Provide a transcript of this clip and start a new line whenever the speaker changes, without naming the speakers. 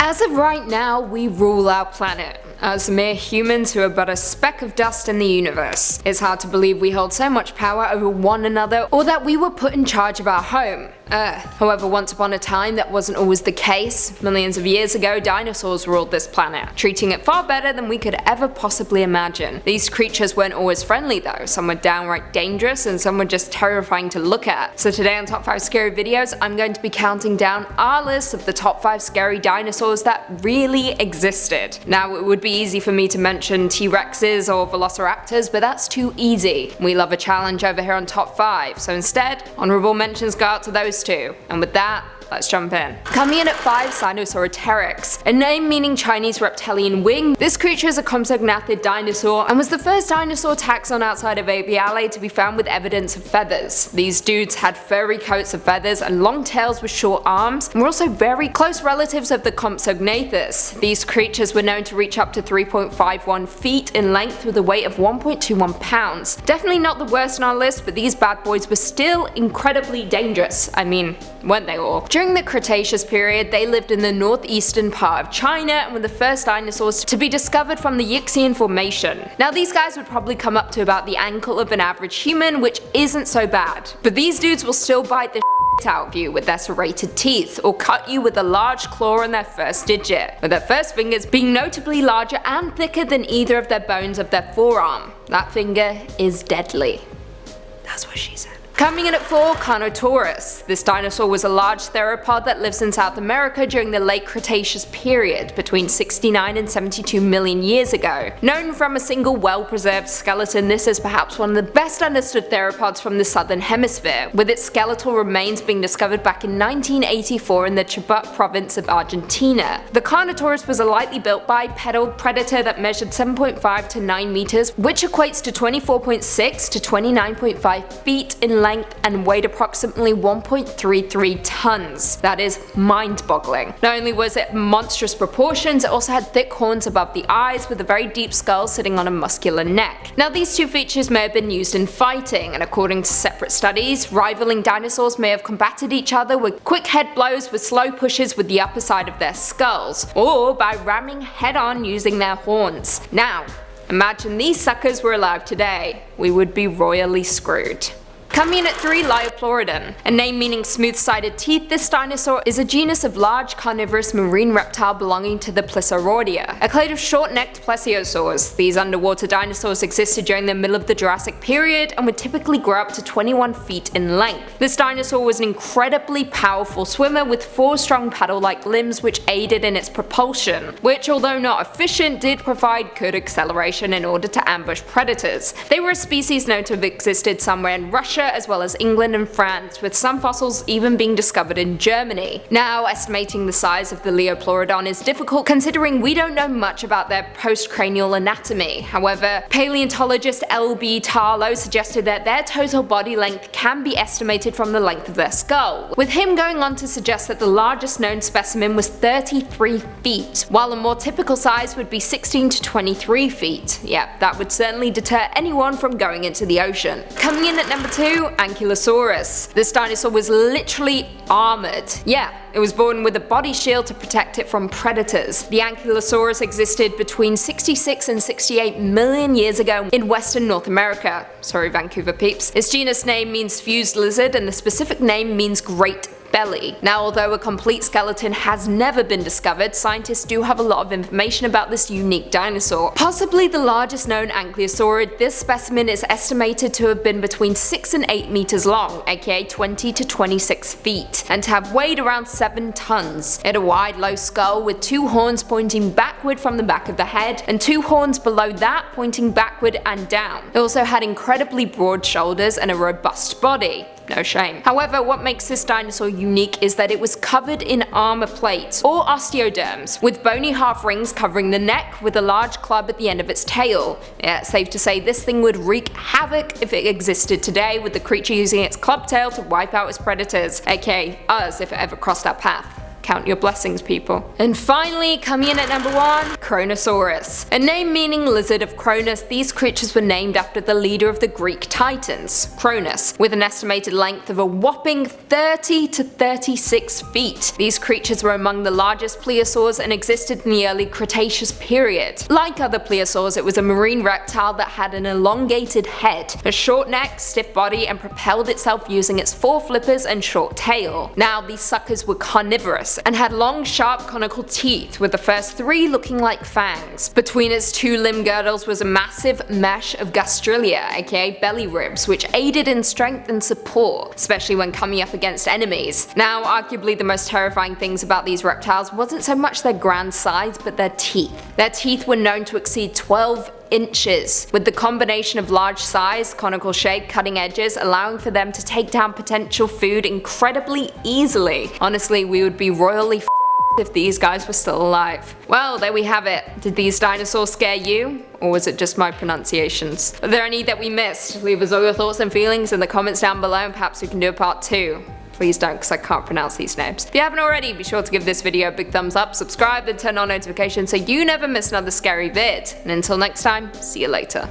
As of right now, we rule our planet. As mere humans who are but a speck of dust in the universe. It's hard to believe we hold so much power over one another, or that we were put in charge of our home, Earth. However, once upon a time that wasn't always the case. Millions of years ago, dinosaurs ruled this planet, treating it far better than we could ever possibly imagine. These creatures weren't always friendly though, some were downright dangerous and some were just terrifying to look at. So today on Top 5 Scary Videos, I'm going to be counting down our list of the top 5 scary dinosaurs that really existed. Now it would be easy for me to mention T-Rexes or Velociraptors, but that's too easy. We love a challenge over here on Top 5, so instead, honorable mentions go out to those two. And with that, let's jump in. Coming in at 5, Sinosauropteryx. A name meaning Chinese reptilian wing, this creature is a compsognathed dinosaur and was the first dinosaur taxon outside of Aviale to be found with evidence of feathers. These dudes had furry coats of feathers and long tails with short arms, and were also very close relatives of the Compsognathus. These creatures were known to reach up to 3.51 feet in length with a weight of 1.21 pounds. Definitely not the worst on our list, but these bad boys were still incredibly dangerous. I mean, weren't they all? During the Cretaceous period, they lived in the northeastern part of China and were the first dinosaurs to be discovered from the Yixian Formation. Now these guys would probably come up to about the ankle of an average human, which isn't so bad. But these dudes will still bite the out of you with their serrated teeth, or cut you with a large claw on their first digit, with their first fingers being notably larger and thicker than either of their bones of their forearm. That finger is deadly. That's what she said. Coming in at 4, Carnotaurus. This dinosaur was a large theropod that lives in South America during the late Cretaceous period, between 69 and 72 million years ago. Known from a single well-preserved skeleton, this is perhaps one of the best understood theropods from the southern hemisphere, with its skeletal remains being discovered back in 1984 in the Chubut province of Argentina. The Carnotaurus was a lightly built bipedal predator that measured 7.5 to 9 meters, which equates to 24.6 to 29.5 feet in length and weighed approximately 1.33 tons. That is mind-boggling. Not only was it monstrous proportions, it also had thick horns above the eyes with a very deep skull sitting on a muscular neck. Now these two features may have been used in fighting, and according to separate studies, rivaling dinosaurs may have combated each other with quick head blows with slow pushes with the upper side of their skulls, or by ramming head-on using their horns. Now, imagine these suckers were alive today. We would be royally screwed. Coming in at 3, Liopleurodon. A name meaning smooth-sided teeth, this dinosaur is a genus of large carnivorous marine reptile belonging to the Plesioraudia, a clade of short-necked plesiosaurs. These underwater dinosaurs existed during the middle of the Jurassic period and would typically grow up to 21 feet in length. This dinosaur was an incredibly powerful swimmer with 4 strong paddle-like limbs which aided in its propulsion, which although not efficient did provide good acceleration in order to ambush predators. They were a species known to have existed somewhere in Russia as well as England and France, with some fossils even being discovered in Germany. Now, estimating the size of the Liopleurodon is difficult considering we don't know much about their postcranial anatomy. However, paleontologist L.B. Tarlow suggested that their total body length can be estimated from the length of their skull, with him going on to suggest that the largest known specimen was 33 feet, while a more typical size would be 16 to 23 feet. Yeah, that would certainly deter anyone from going into the ocean. Coming in at number 2, Ankylosaurus. This dinosaur was literally armored. Yeah, it was born with a body shield to protect it from predators. The Ankylosaurus existed between 66 and 68 million years ago in western North America. Sorry, Vancouver peeps. Its genus name means fused lizard and the specific name means great belly. Now, although a complete skeleton has never been discovered, scientists do have a lot of information about this unique dinosaur. Possibly the largest known ankylosaurid, this specimen is estimated to have been between 6 and 8 meters long, aka 20 to 26 feet, and to have weighed around 7 tons. It had a wide, low skull with 2 horns pointing backward from the back of the head, and 2 horns below that pointing backward and down. It also had incredibly broad shoulders and a robust body. No shame. However, what makes this dinosaur unique is that it was covered in armor plates, or osteoderms, with bony half rings covering the neck with a large club at the end of its tail. Yeah, it's safe to say this thing would wreak havoc if it existed today, with the creature using its club tail to wipe out its predators, aka us if it ever crossed our path. Count your blessings, people. And finally, coming in at number 1, Kronosaurus. A name meaning lizard of Cronus, these creatures were named after the leader of the Greek Titans, Cronus, with an estimated length of a whopping 30 to 36 feet. These creatures were among the largest plesiosaurs and existed in the early Cretaceous period. Like other plesiosaurs, it was a marine reptile that had an elongated head, a short neck, stiff body, and propelled itself using its foreflippers and short tail. Now, these suckers were carnivorous and had long, sharp, conical teeth, with the first 3 looking like fangs. Between its 2 limb girdles was a massive mesh of gastrilla, aka belly ribs, which aided in strength and support, especially when coming up against enemies. Now, arguably the most terrifying things about these reptiles wasn't so much their grand size, but their teeth. Their teeth were known to exceed 12 inches, with the combination of large size, conical shape, cutting edges allowing for them to take down potential food incredibly easily. Honestly, we would be royally if these guys were still alive. Well, there we have it. Did these dinosaurs scare you? Or was it just my pronunciations? Are there any that we missed? Leave us all your thoughts and feelings in the comments down below, and perhaps we can do a part 2. Please don't, because I can't pronounce these names. If you haven't already, be sure to give this video a big thumbs up, subscribe, and turn on notifications so you never miss another scary vid. And until next time, see you later.